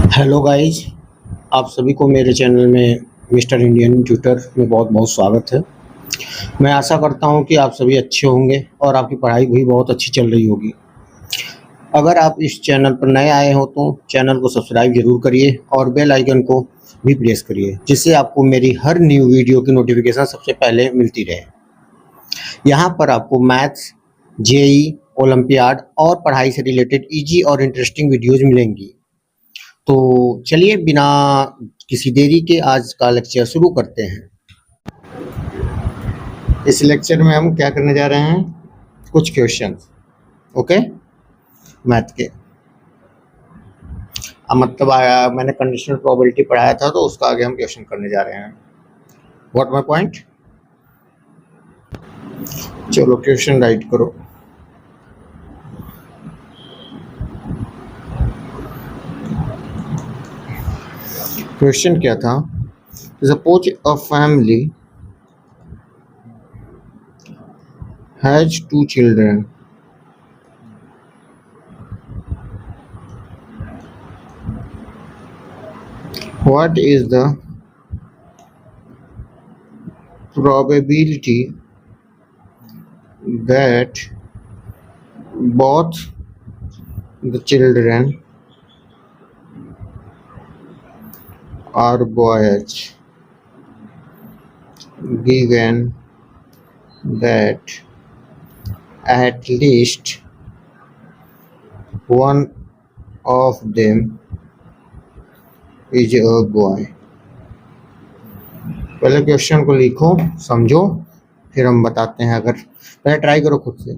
Hello guys, आप सभी को मेरे चैनल में मिस्टर इंडियन ट्यूटर में बहुत बहुत स्वागत है। मैं आशा करता हूं कि आप सभी अच्छे होंगे और आपकी पढ़ाई भी बहुत अच्छी चल रही होगी। अगर आप इस चैनल पर नए आए हो तो चैनल को सब्सक्राइब ज़रूर करिए और बेल आइकन को भी प्रेस करिए, जिससे आपको मेरी हर न्यू वीडियो की नोटिफिकेशन सबसे पहले मिलती रहे। यहाँ पर आपको मैथ्स, जेई, ओलंपियाड और पढ़ाई से रिलेटेड ईजी और इंटरेस्टिंग वीडियोज़ मिलेंगी। तो चलिए बिना किसी देरी के आज का लेक्चर शुरू करते हैं। इस लेक्चर में हम क्या करने जा रहे हैं, कुछ क्वेश्चंस, ओके, मैथ के। अब मतलब मैंने कंडीशनल प्रोबेबिलिटी पढ़ाया था तो उसका आगे हम क्वेश्चन करने जा रहे हैं। What my point. चलो क्वेश्चन राइट करो। क्वेश्चन क्या था? Suppose a family has 2 children. What is the probability that both the children are boys, given that at least one of them is a boy? पहले question को लिखो, समझो, फिर हम बताते हैं। अगर पहले ट्राई करो खुद से।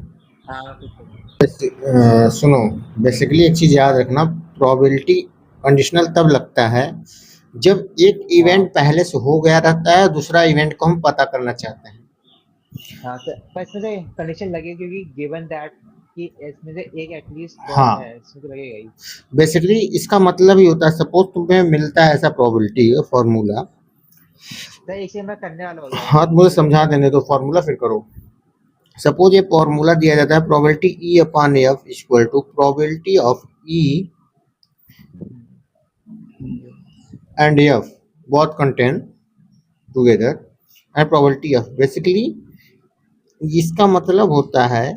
सुनो, बेसिकली एक चीज याद रखना, प्रोबेबिलिटी कंडीशनल तब लगता है जब एक इवेंट पहले से हो गया रहता है, दूसरा इवेंट को हम पता करना चाहते हैं। हाँ, तो पर इसमें से कंडीशन लगे क्योंकि गिवन दैट कि इसमें से एक एटलीस्ट बॉय हाँ, है, इसमें तो लगेगा ही। बेसिकली इसका मतलब ही होता है, सपोज तुम्हें मिलता है ऐसा प्रोबेबिलिटी फॉर्मूला। तो एक से मैं करने वाला हो गया हाँ, तो मुझे समझा देने दो फॉर्मूला, फिर करो। सपोज ये फॉर्मूला दिया जाता है, probability E upon F equal to probability of E and F both contain together and probability of। Basically इसका मतलब होता है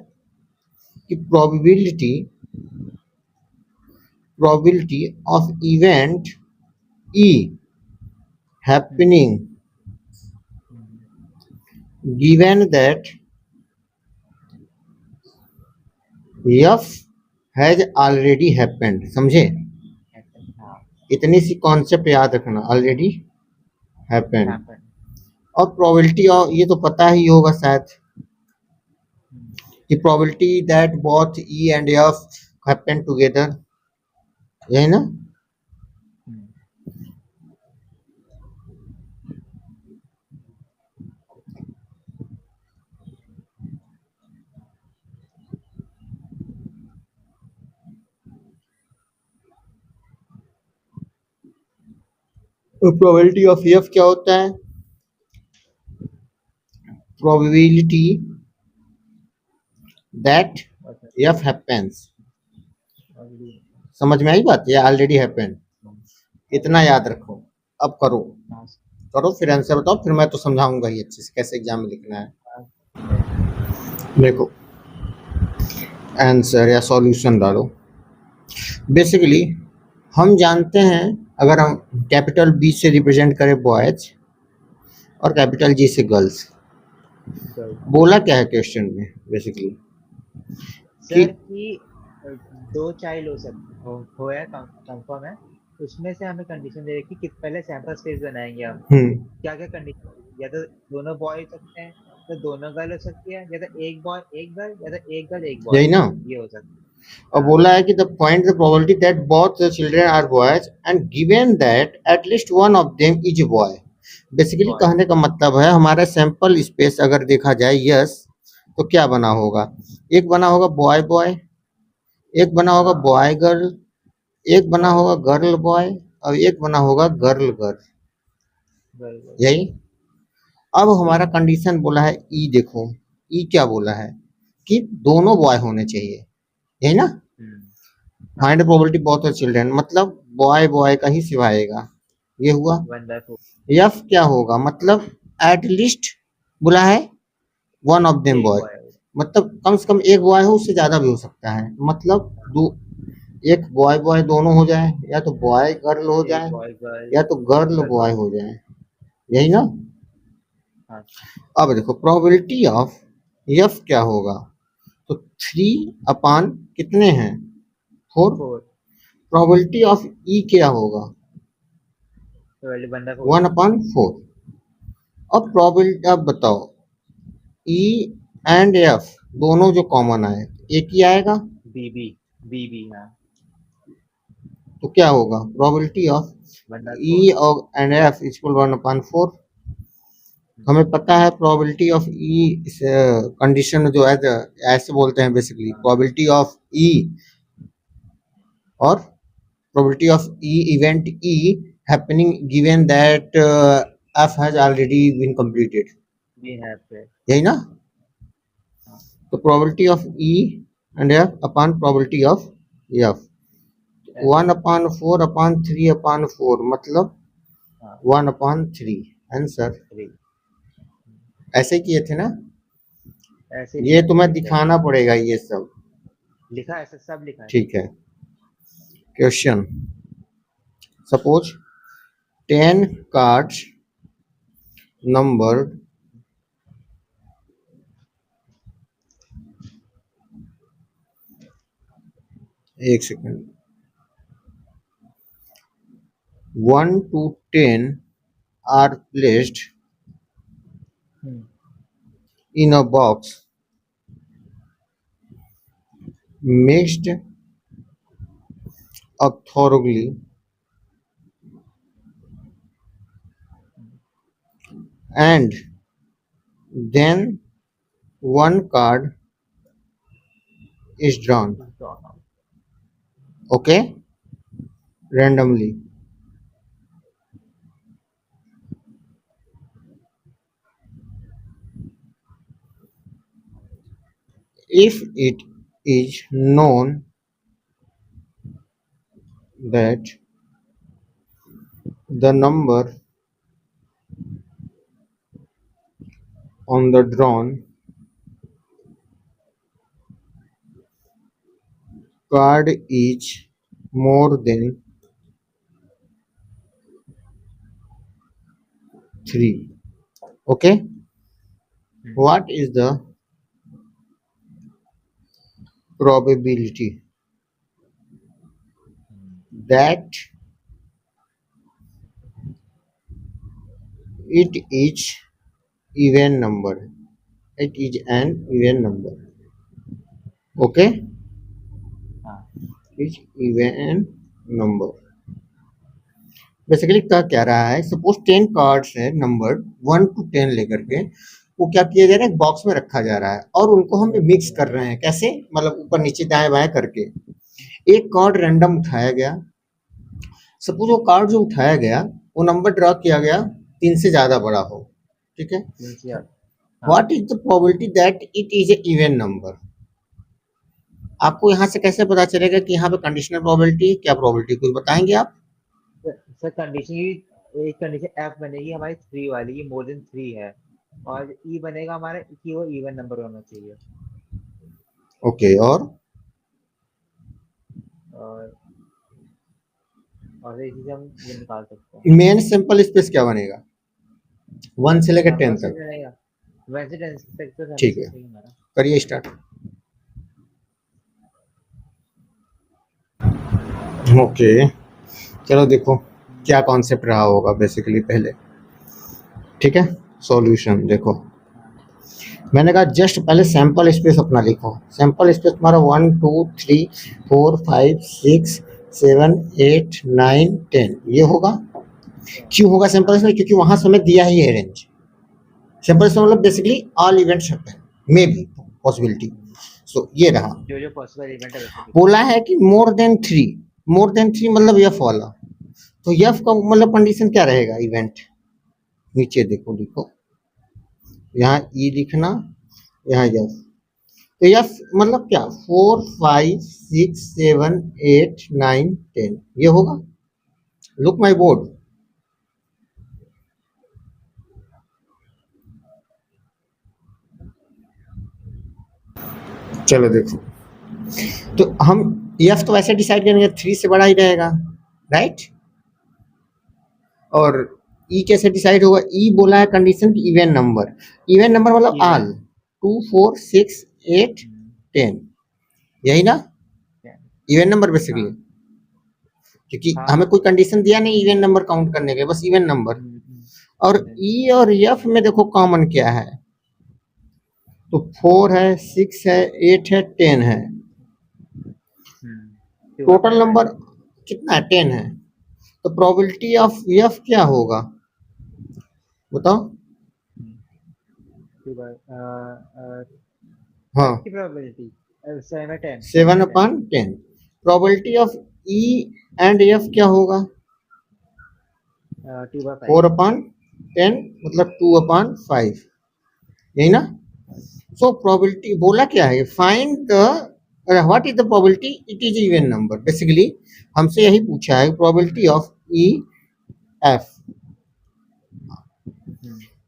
कि probability of event E happening given that F has already happened। समझे? हाँ, इतनी सी कॉन्सेप्ट याद रखना, ऑलरेडी हैपेंड। happen। और प्रोबेबिलिटी, और ये तो पता ही होगा शायद, कि probability that both E and F happen together, यही ना? तो प्रोबेबिलिटी ऑफ एफ क्या होता है? Probability that F happens. समझ में आई बात? ये ऑलरेडी हैपेंड, इतना याद रखो। अब करो, करो फिर आंसर बताओ, फिर मैं तो समझाऊंगा ही अच्छे से कैसे एग्जाम में लिखना है। देखो आंसर या सॉल्यूशन डालो। बेसिकली हम जानते हैं, अगर हम कैपिटल बी से रिप्रेजेंट करें बॉयज और कैपिटल जी से गर्ल्स, बोला क्या है क्वेश्चन में बेसिकली? सर कि दो चाइल्ड हो सकते हो है, कंफर्म है। उसमें से हमें कंडीशन दे रखी कि पहले सैंपल स्पेस बनाएंगे हम। क्या क्या कंडीशन, या तो दोनों बॉय हो सकते हैं, तो दोनों गर्ल हो सकती है, या तो एक बॉय एक गर्ल, या तो एक गर्ल एक बॉय, यही ना? ये हो सकता है। और बोला है कि the find the probability that both the children are boys and given that at least one of them is a boy. Basically कहने का मतलब है, हमारा सैंपल स्पेस अगर देखा जाए यस, तो क्या बना होगा? एक बना होगा बॉय बॉय, एक बना होगा बॉय गर्ल, एक बना होगा गर्ल बॉय, और एक बना होगा गर्ल गर्ल। यही। अब हमारा कंडीशन बोला है ई, देखो ई क्या बोला है कि दोनों बॉय होने चाहिए, यही ना? Find probability both of children, मतलब बॉय बॉय का ही सिवाएगा, ये हुआ। 1/4 एफ क्या होगा, मतलब एट लीस्ट बोला है वन ऑफ देम एक बॉय, बॉय होगा। मतलब कम से कम एक बॉय हो, उससे ज्यादा भी हो सकता है, मतलब दो, एक बॉय बॉय दोनों हो जाए, या तो बॉय गर्ल हो एक जाए, बॉय गर्ल या तो गर्ल गर्ल बॉय बॉय। हो जाए, यही ना। हाँ अब देखो प्रोबेबिलिटी ऑफ एफ क्या होगा, तो 3 कितने हैं, 4। 4 प्रोबेबिलिटी ऑफ ई क्या होगा, तो 1/4 1/4। अब प्रोबेबिलिटी, अब बताओ ई एंड एफ दोनों जो कॉमन आए, एक ही आएगा, बीबी बीबी हाँ तो क्या होगा प्रोबेबिलिटी ऑफ 1/4 ई और एंड एफ इक्वल 1/4। हमें पता है प्रोबेबिलिटी ऑफ ई कंडीशन जो है ऐसे बोलते हैं बेसिकली, हाँ प्रोबेबिलिटी ऑफ ई और probability of event E happening given that F has already been completed, B है पे यही ना। हाँ तो probability of E and F upon probability of F, F 1/4/3/4 मतलब हाँ 1/3 आंसर। 3 ऐसे किए थे ना, ऐसे ये लिखा तुम्हें एग्जैक्टली दिखाना पड़ेगा ये सब, लिखा है सब लिखा है ठीक है। क्वेश्चन, सपोज 10 cards numbered, एक second, 1 to 10 are placed in a box mixed up thoroughly and then one card is drawn, okay, randomly. If it is known that the number on the drawn card is more than 3, okay, what is the probability that it is even number, it is an even number, okay, हाँ is even number। Basically क्या रहा है, suppose 10 cards है number 1 to 10 लेकर के, वो क्या किया जा रहा है, एक बॉक्स में रखा जा रहा है और उनको हम मिक्स कर रहे हैं, कैसे, मतलब ऊपर नीचे दाएं बाएं करके। एक कार्ड रैंडम उठाया गया, सपोज वो कार्ड जो उठाया गया वो नंबर ड्रॉ किया गया 3 से ज्यादा बड़ा हो, ठीक है। What is the probability that it is a even number, आपको यहाँ से कैसे पता चलेगा कि यहाँ पे कंडीशनल प्रोबेबिलिटी क्या प्रोबेबिलिटी, कुछ बताएंगे आप। सर कंडीशन एक कंडीशन एफ बनेगी हमारी 3 वाली, ये मोर देन 3 है, और ई बनेगा हमारा कि वो इवन नंबर होना चाहिए। ओके, और इसी से हम ये निकाल सकते हैं। मेन सिंपल स्पेस क्या बनेगा 1 से लेकर 10 तक, वैसे 10 तक तो ठीक है, करिए स्टार्ट। ओके चलो देखो क्या कॉन्सेप्ट रहा होगा बेसिकली पहले, ठीक है। सॉल्यूशन देखो, मैंने कहा जस्ट पहले सैंपल स्पेस अपना लिखो, सैंपल स्पेस तुम्हारा 1 2 3 4 5 6 7 8 9 10 ये होगा। क्यों होगा सैंपल स्पेस, क्योंकि वहां से हमें दिया ही है रेंज। सैंपल स्पेस मतलब basically all events may be possibility, so ये रहा। जो पॉसिबल इवेंट है बोला है कि मोर देन 3 मतलब एफ वाला, तो एफ का मतलब कंडीशन क्या रहेगा इवेंट, नीचे देखो लिखो, यहाँ ई लिखना, यहाँ एफ, तो यह मतलब क्या 4 5 6 7 8 9 10 ये होगा। Look my board. चलो देखो, तो हम एफ तो वैसे डिसाइड करेंगे 3 से बड़ा ही रहेगा, राइट। और ई कैसे डिसाइड होगा, ई बोला है कंडीशन की इवन नंबर, इवन नंबर मतलब आल 2 4 6 8 10 यही ना इवन नंबर बेसिकली, क्योंकि हमें कोई कंडीशन दिया नहीं इवन नंबर काउंट करने के, बस इवन नंबर। और ई और एफ में देखो कॉमन क्या है, तो 4 है 6 है 8 है 10 है, टोटल नंबर कितना है 10 है। तो प्रोबेबिलिटी ऑफ एफ क्या होगा बताओ। हाँ की probability 7/10। Probability of E and F क्या होगा 4/10 मतलब 2/5 यही ना। सो प्रोबेबिलिटी बोला क्या है, find the what is the probability, it is even number. Basically हमसे यही पूछा है probability of E F.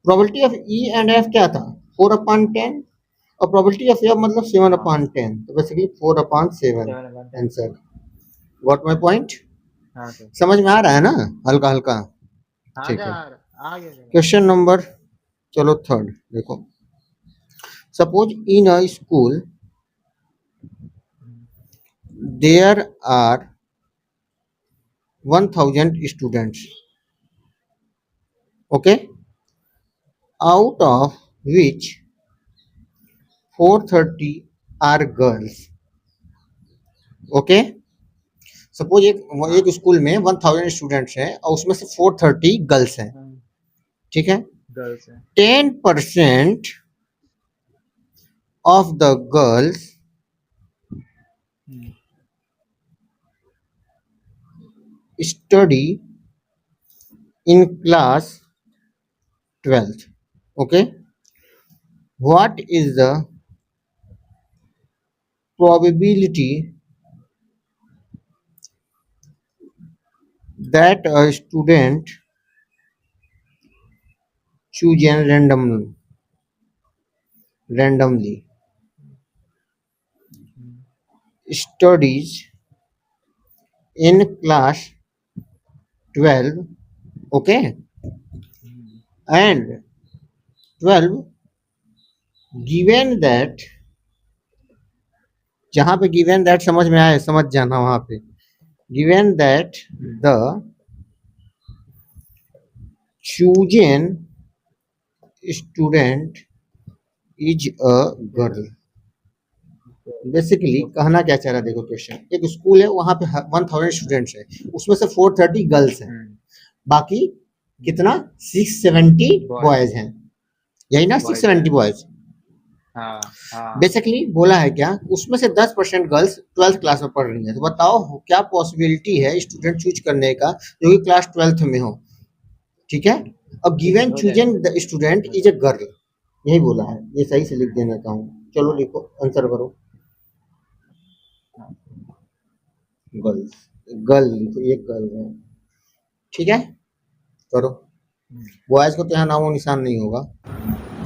Probability of E and F क्या था 4/10 और प्रोबेबिलिटी ऑफ एफ मतलब 7/10, तो basically 4/7 answer. What my point, समझ में आ रहा है ना हल्का हल्का। ठीक है, क्वेश्चन नंबर चलो थर्ड देखो। Suppose in a school there are 1000 students, okay, out of which 430 are girls, okay। Suppose एक स्कूल में 1000 स्टूडेंट्स हैं और उसमें से 430 गर्ल्स हैं, ठीक है। 10% of the girls study in class 12th, okay। What is the probability that a student chosen randomly studies in class 12, okay, and 12 given that, जहां पे given that समझ में आए समझ जाना वहां पे, given that the chosen student is a girl। Basically कहना क्या चाह रहा है देखो क्वेश्चन, एक स्कूल है वहां पे 1000 स्टूडेंट्स है, उसमें से 430 गर्ल्स हैं, बाकी कितना 670 बॉयज हैं, यही ना 670 बॉयज। बेसिकली बोला है क्या, उसमें से 10% गर्ल्स 12th क्लास में पढ़ रही हैं, तो बताओ क्या पॉसिबिलिटी है स्टूडेंट चूज करने का जो कि क्लास 12th में हो, ठीक है। अब given chosen the student is a girl, यही बोला है, ये सही से लिख देना चाहूँ। चलो लिखो आंसर करो, गर्ल्स, गर्ल लिखो, एक गर्ल है, ठीक है करो। बॉयज को तो यहाँ नामो निशान नहीं होगा,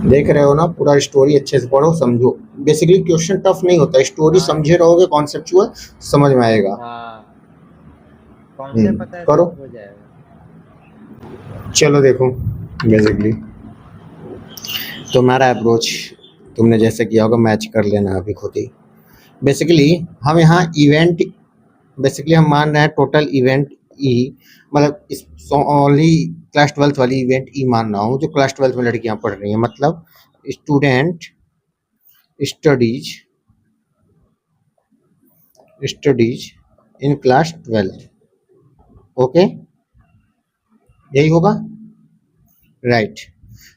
देख रहे हो ना, पूरा स्टोरी अच्छे से पढ़ो समझो। बेसिकली क्वेश्चन टफ नहीं होता, स्टोरी समझे रहोगे कॉन्सेप्चुअल समझ में आएगा। करो, चलो देखो बेसिकली तुम्हारा अप्रोच तुमने जैसे किया होगा मैच कर लेना अभी खुद ही। बेसिकली हम यहाँ इवेंट, बेसिकली हम मान रहे हैं टोटल इवेंट ई, मतलब इस ओनली क्लास 12th वाली इवेंट ई मान रहा हूँ जो क्लास 12th में लड़कियां पढ़ रही हैं, मतलब student studies in class 12th, okay यही होगा राइट।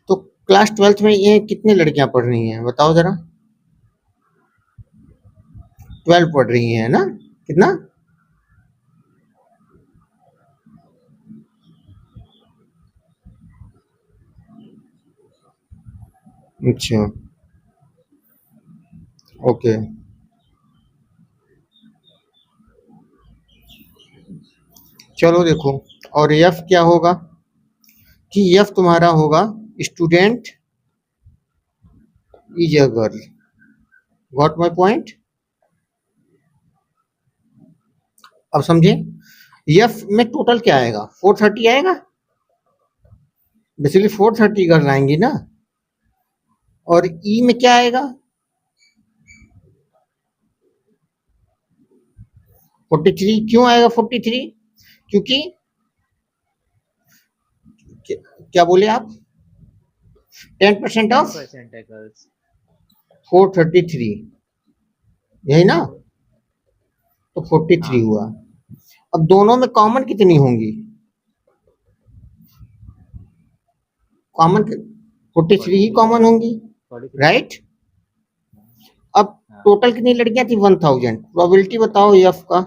तो क्लास 12th में ये कितनी लड़कियां पढ़ रही हैं बताओ जरा, 12 पढ़ रही हैं ना, कितना अच्छा ओके, चलो देखो, और एफ क्या होगा कि एफ तुम्हारा होगा student is a girl. Got my point? अब समझे, एफ में टोटल क्या आएगा, 430 आएगा, बेसिकली 430 गर्ल आएंगी ना। और ई में क्या आएगा, 43। क्यों आएगा 43? क्योंकि क्या बोले आप, 10% ऑफ 10% है गर्ल्स। 433, यही ना, तो 43 हाँ हुआ। अब दोनों में कॉमन कितनी होंगी, कॉमन 43 ही कॉमन होंगी, 43। राइट। अब हाँ टोटल कितनी लड़कियां थी, 1000। प्रोबेबिलिटी बताओ एफ का,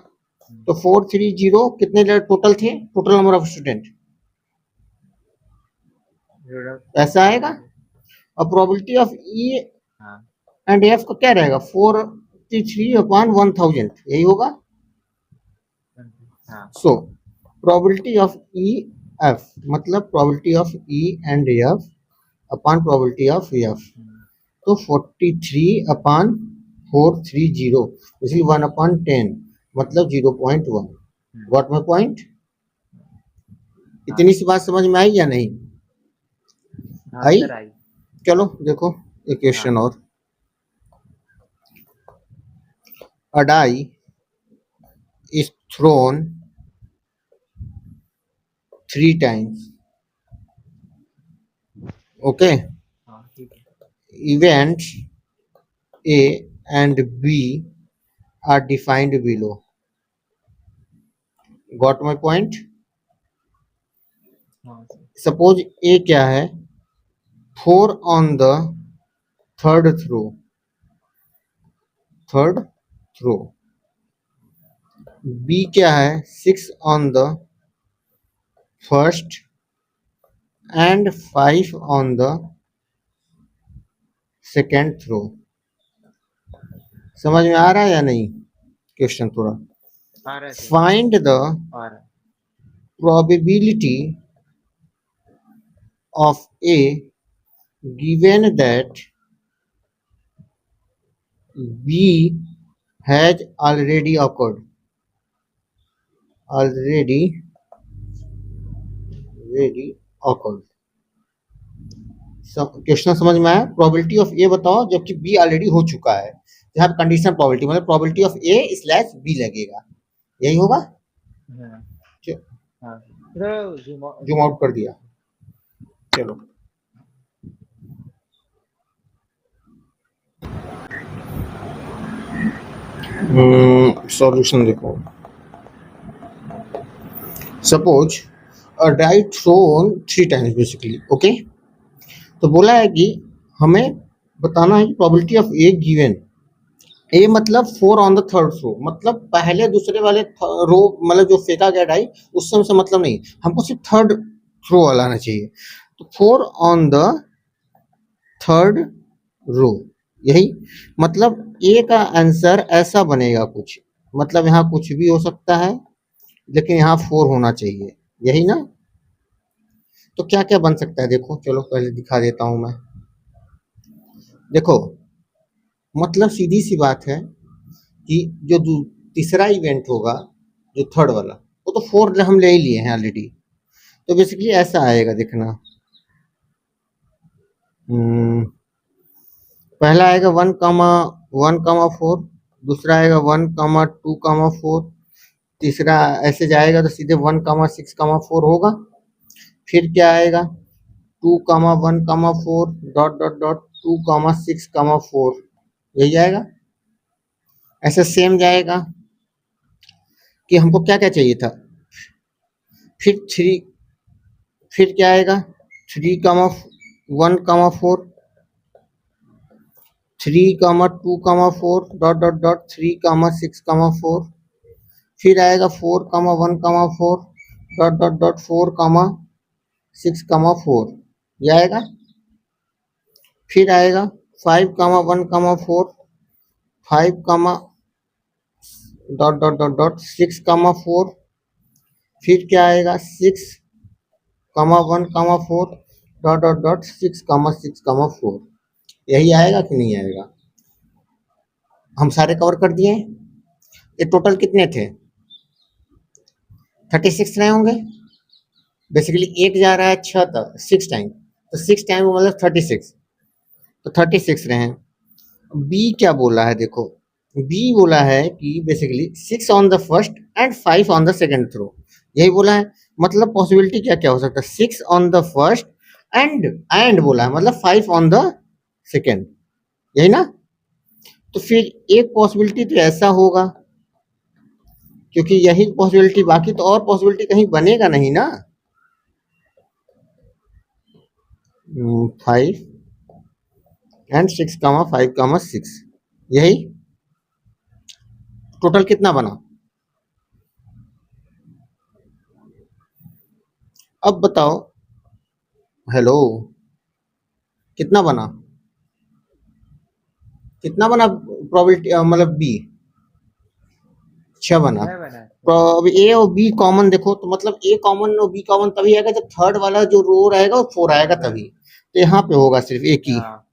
तो 430 कितने टोटल थे, टोटल नंबर ऑफ स्टूडेंट ऐसा आएगा। और प्रोबेबिलिटी ऑफ ई हाँ एंड एफ का क्या रहेगा, 43/1000, यही होगा। हाँ so probability of E F मतलब probability of E and F upon probability of F, तो 43/430, इसलिए 1/10 मतलब 0.1। Got my point? इतनी सी बात समझ में आई या नहीं हाँ आई? Sir I. चलो देखो एक क्वेश्चन और। A die is thrown 3 times. Okay. हाँ ठीक है। Events A and B are defined below. Got my point? हाँ सर। Suppose A क्या है, 4 on the third throw. B क्या है, 6 on the first and 5 on the second throw. समझ में आ रहा है या नहीं क्वेश्चन थोड़ा? आ रहा है सर, Find the आ रहा है। probability of A given that B has already occurred. Already occurred. Question समझ में आया? प्रोबेबिलिटी ऑफ ए बताओ जबकि बी ऑलरेडी हो चुका है, यहाँ कंडीशन प्रोबेबिलिटी मतलब probability of A slash B लगेगा, यही होगा। हाँ च- हाँ तो जूम आउट कर दिया, चलो सॉल्यूशन देखो। Suppose a die thrown 3 times basically, okay. तो बोला है कि हमें बताना है कि probability of A given, A मतलब 4 ऑन द थर्ड रो, मतलब पहले दूसरे वाले रो मतलब जो फेंका गया डाई उस समय से मतलब नहीं, हमको सिर्फ थर्ड थ्रो वाला आना चाहिए। तो 4 ऑन द थर्ड रो, यही मतलब ए का आंसर ऐसा बनेगा कुछ, मतलब यहाँ कुछ भी हो सकता है लेकिन यहाँ 4 होना चाहिए, यही ना। तो क्या क्या बन सकता है देखो, चलो पहले दिखा देता हूं मैं। देखो मतलब सीधी सी बात है कि जो तीसरा इवेंट होगा जो थर्ड वाला, वो तो 4 हम ले ही लिए हैं ऑलरेडी, तो बेसिकली ऐसा आएगा देखना। पहला आएगा 1,1,4, दूसरा आएगा 1,2,4, तीसरा ऐसे जाएगा तो सीधे 1,6,4 होगा। फिर क्या आएगा 2,1,4 डॉट डॉट डॉट 2,6,4, यही आएगा। ऐसे सेम जाएगा कि हमको क्या क्या चाहिए था, फिर 3, फिर क्या आएगा 3,1,4, 3,2,4 डॉट डॉट डॉट 3,6,4, फिर आएगा 4,1,4 डॉट डॉट डॉट 4,6,4, ये आएगा। फिर आएगा 5,1,4 5 कामा डॉट डॉट डॉट डॉट 6 कामा 4, फिर क्या आएगा 6 कामा 1 कामा 4 डॉट डॉट डॉट 6 कामा 6 कामा 4। यही आएगा कि नहीं आएगा? हम सारे कवर कर दिए। ये टोटल कितने थे? 36 रहे होंगे। बेसिकली एक जा रहा है 6 तक 6 टाइम, तो 6 टाइम मतलब 36, तो 36 रहे हैं। बी क्या बोला है देखो, बी बोला है कि basically 6 on the first and 5 on the second throw, यही बोला है। मतलब पॉसिबिलिटी क्या क्या हो सकता है? 6 ऑन द फर्स्ट एंड बोला है मतलब 5 ऑन द सेकेंड, यही ना। तो फिर एक पॉसिबिलिटी तो ऐसा होगा, क्योंकि यही पॉसिबिलिटी, बाकी तो और पॉसिबिलिटी कहीं बनेगा नहीं ना। 5 एंड 6 कामा 5 कामा 6, यही टोटल कितना बना? अब बताओ, हेलो, कितना बना? कितना बना प्रोबेबिलिटी, मतलब बी 6 बना। 6 बना है। तो अब ए और बी कॉमन देखो, तो मतलब ए कॉमन और बी कॉमन तभी आएगा जब थर्ड वाला जो रो रहेगा वो 4 आएगा तभी। तो यहाँ पे होगा सिर्फ एक ही, हाँ,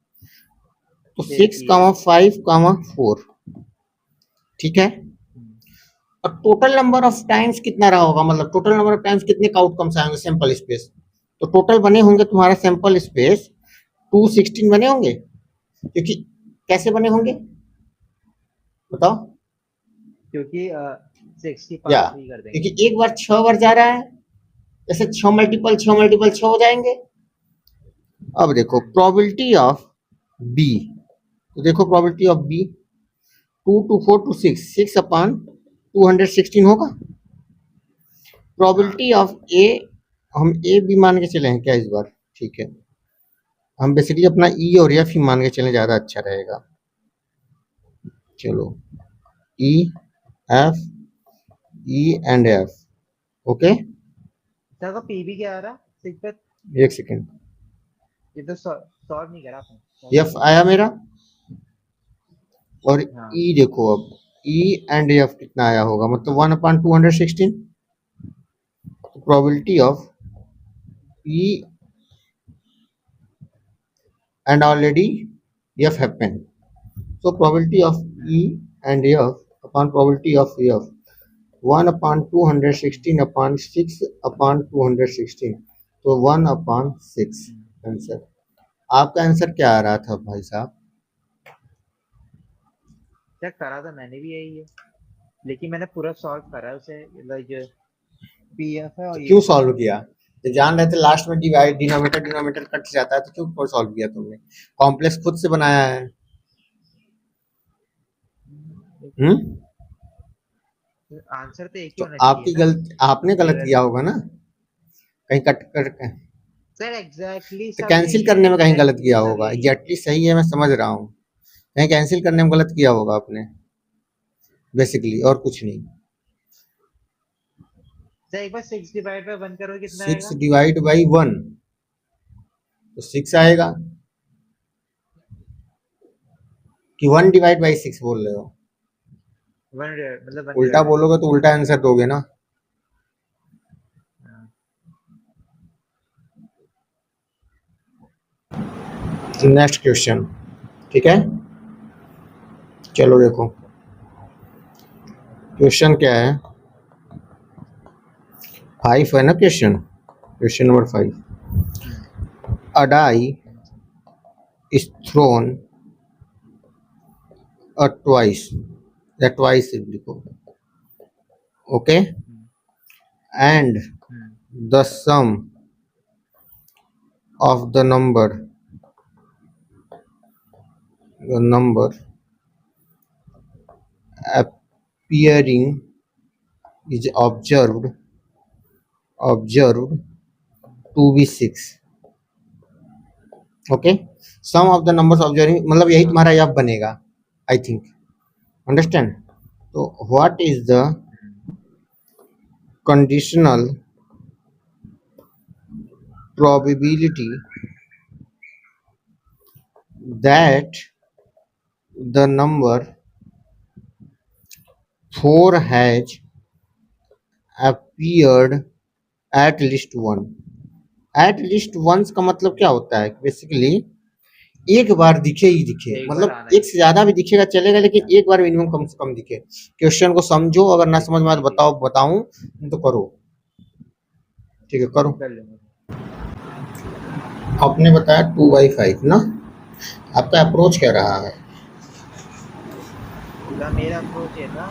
तो एक 6 ही है। कामा 5 कामा 4, ठीक है। हम्म, और टोटल नंबर ऑफ टाइम्स कितना रहा होगा, मतलब टोटल नंबर ऑफ टाइम्स कितने का आउटकम्स आएंगे सैंपल स्पेस? तो टोटल बने होंगे तुम्हारा सैंपल स्पेस 216 बने होंगे, क्योंकि कैसे बने होंगे बताओ? क्योंकि 60 या पावर 3 कर देंगे। क्योंकि एक बार 6 बार जा रहा है, जैसे 6 मल्टीपल 6 मल्टीपल 6 हो जाएंगे। अब देखो हम्म, प्रोबेबिलिटी ऑफ बी, तो देखो probability of B 2 to 4 to 6, 6 upon 216 होगा। हाँ, प्रोबेबिलिटी ऑफ ए, हम ए भी मान के चले हैं क्या इस बार? ठीक है, हम बेसिकली अपना ई और एफ ही मान के चले, ज़्यादा अच्छा रहेगा। चलो E F, E and F, okay. Sir का पीबी क्या आ रहा 6 पे? एक सेकेंड, ये तो सॉल्व नहीं करा आपने। एफ आया मेरा, और हाँ, ई देखो अब, ई एंड एफ कितना आया होगा, मतलब 1/216। Probability of E and already f happened, so probability of e and f upon probability of f 1 upon 216 upon 6 upon 216, तो 1 upon 6 आंसर। आपका आंसर क्या आ रहा था भाई साहब? चेक करा था मैंने भी यही है, लेकिन मैंने पूरा सॉल्व करा है उसे, मतलब जो पीएफ है तो और ये क्यों है। सॉल्व किया? तो जान रहे थे लास्ट में डिवाइड डिनोमिनेटर डिनोमिनेटर कट जाता है, तो क्यों सॉल्व किया तुमने? कॉम्प्लेक्स खुद से बनाया है। हम्म। आंसर तो एक ही तो होना चाहिए आपकी ना। गलत, आपने गलत अगर किया होगा ना, कहीं कट कर। सर एग्जैक्टली तो सब कैंसिल यही है, करने में कहीं गलत एग्जैक्टली किया सब होगा, यही है। एग्जैक्टली सही है, मैं समझ रहा हूँ। कहीं कैंसिल करने में गलत किया होगा आपने, बेसिकली, और कुछ नहीं। सर एक बार 6 डिवाइड बाय 1 करो कितना 6 आएगा? डिवाइड बाई 1, तो 6 आएगा, कि 1 डिवाइड बाई 6 बोल रहे हो? 1 मतलब 1 उल्टा डिवाइड बाय बोलोगे तो उल्टा आंसर दोगे ना। 6। नेक्स्ट क्वेश्चन, ठीक है। चलो देखो क्वेश्चन क्या है, 5 है ना question, question number 5। A die is thrown twice, या twice लिखो, okay, and the sum of the number appearing is observed to be 6, okay. Sum of the numbers observing, मतलब यही तुम्हारा यह बनेगा, आई थिंक, अंडरस्टैंड। तो what is the conditional probability that the number 4 has appeared at least 1। At least once का मतलब क्या होता है? बेसिकली एक बार दिखे ही दिखे, मतलब एक से ज्यादा भी दिखेगा चलेगा, लेकिन एक बार मिनिमम कम से कम दिखे। क्वेश्चन को समझो, अगर ना समझ में आए तो बताऊं तो करो। ठीक है, करो। आपने बताया 2/5 ना, आपका अप्रोच क्या रहा है? मेरा अप्रोच है ना,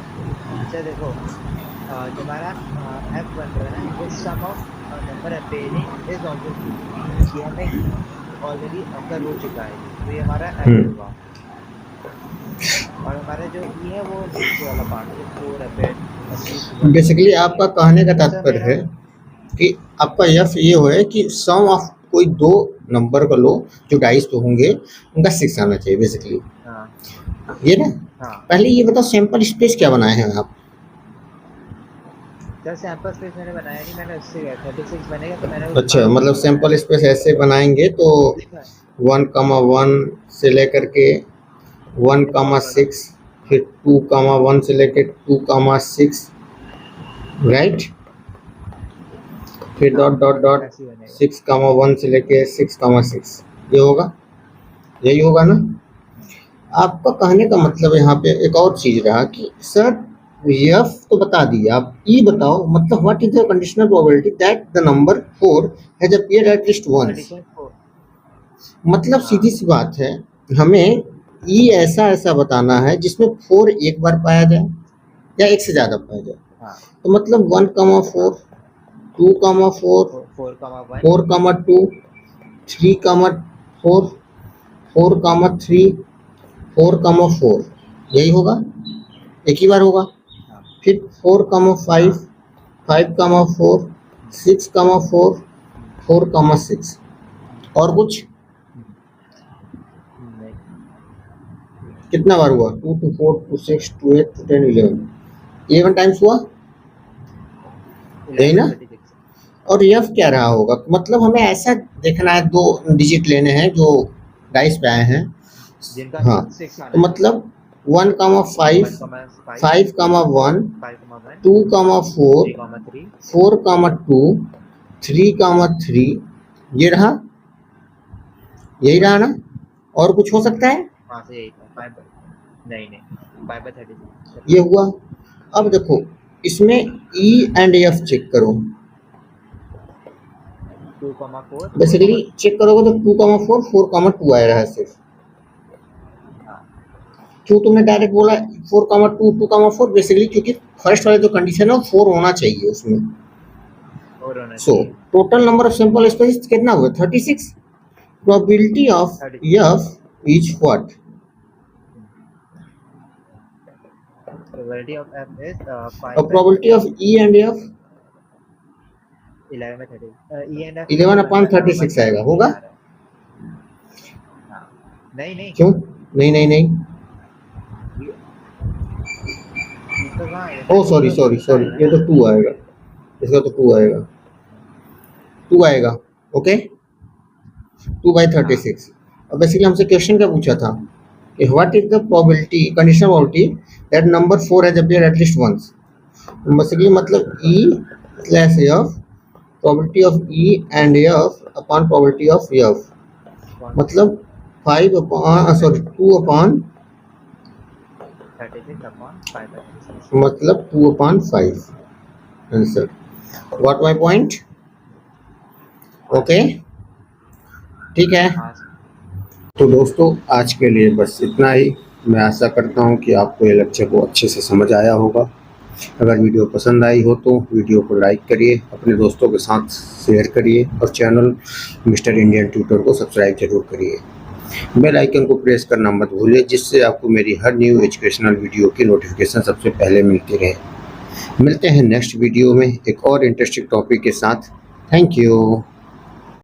अच्छा देखो, तुम्हारा f बन रहा है ना, is sum of number appearing is obviously, ये हमें ऑलरेडी अकर हो चुका है, तो ये हमारा f होगा। और हमारा जो e है वो नीचे वाला पार्ट है, 4 अपेयर। बेसिकली आपका कहने का तात्पर्य है कि आपका f ये है कि सम ऑफ कोई दो नंबर का लो जो डाइस पे होंगे, उनका 6 आना चाहिए बेसिकली। हाँ ये ना। हाँ, पहले ये बताओ सैंपल स्पेस क्या बनाए हैं आप? जब सैंपल स्पेस मैंने बनाया नहीं, मैंने उससे गया 36 बनेगा तो मैंने अच्छा, मतलब सैंपल स्पेस ऐसे बनाएंगे तो 1,1 से लेकर के 1,6, फिर 2,1 से लेकर 2,6, राइट, फिर डॉट डॉट डॉट 6,1 से लेके 6,6, ये होगा, यही होगा ना? आपका कहने का मतलब यहाँ पे एक और चीज रहा कि सर एफ तो बता दिए, आप ई बताओ, मतलब what is the conditional probability that the number 4 has appeared at least once. मतलब सीधी सी बात है, हमें ई ऐसा बताना है जिसमें 4 एक बार पाया जाए या एक से ज्यादा पाया जाए। तो मतलब 1,4, 2,4, 4,2, 3,4, 4,3, 4,4, यही होगा, एक ही बार होगा। फिर 4,5, 5,4, 6,4, 4,6, और कुछ कितना बार हुआ? 2 to 4 to 6 to 8 to 10 11 times हुआ, यही ना? और एफ क्या रहा होगा? मतलब हमें ऐसा देखना है, 2 डिजिट लेने हैं जो डाइस पे आए हैं। हाँ, तो मतलब 1,5, 5,1, 2,4, 4,2, 3,3, ये रहा, यही रहा ना? और कुछ हो सकता है? नहीं, ये हुआ। अब देखो इसमें ई एंड एफ चेक करो, 2,4 बेसिकली चेक करोगे तो 2,4, 4,2 आ रहा है सिर्फ। क्यों तुमने डायरेक्ट बोला 4,2, 2,4? बेसिकली क्योंकि फर्स्ट वाले जो कंडीशन है वो 4 होना चाहिए उसमें। So total number of sample space कितना हुआ? 36। Probability of F is what? Probability of f is 5. Probability of E and F 11/36 आएगा, होगा? नहीं क्यों नहीं? ओ सॉरी, ये तो 2 आएगा, इसका तो 2 आएगा, ओके, 2/36। अब बेसिकली हमसे क्वेश्चन क्या पूछा था कि what is the probability, conditional probability that number 4 has appeared at least once. Basically मतलब E slash F, probability of E and F upon probability of F, मतलब 2/5 मतलब 2/5 answer. What my point? Okay, ठीक है। तो दोस्तों आज के लिए बस इतना ही। मैं आशा करता हूँ कि आपको ये लेक्चर को अच्छे से समझ आया होगा। अगर वीडियो पसंद आई हो तो वीडियो को लाइक करिए, अपने दोस्तों के साथ शेयर करिए और चैनल मिस्टर इंडियन ट्यूटर को सब्सक्राइब जरूर करिए। बेल आइकन को प्रेस करना मत भूलिए, जिससे आपको मेरी हर न्यू एजुकेशनल वीडियो की नोटिफिकेशन सबसे पहले मिलती रहे। मिलते हैं नेक्स्ट वीडियो में एक और इंटरेस्टिंग टॉपिक के साथ। Thank you.